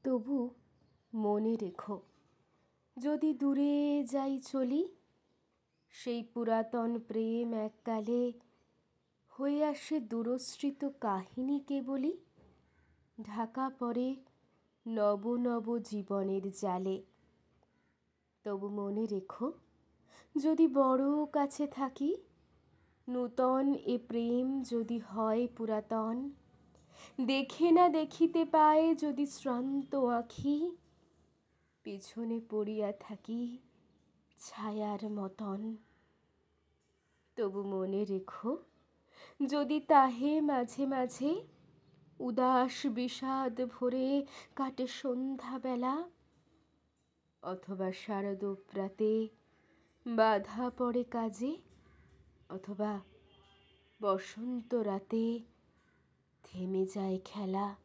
তবু মনে রেখো, যদি দূরে যাই চলি, সেই পুরাতন প্রেম এককালে হয়ে আসে দূরস্মৃত কাহিনী কেবলই, ঢাকা পড়ে নব নব জীবনের জালে। তবু মনে রেখো, যদি বড় কাছে থাকি, নূতন এ প্রেম যদি হয় পুরাতন, দেখে না দেখিতে পায় যদি শ্রান্ত আঁখি, পিছনে পড়িয়া থাকি ছায়ার মতন। তবু মনে রেখো, যদি তাহে মাঝে মাঝে উদাস বিষাদ ভরে কাটে সন্ধ্যাবেলা, অথবা শারদপ্রাতে বাধা পড়ে কাজে, অথবা বসন্ত রাতে থেমে যায় খেলা।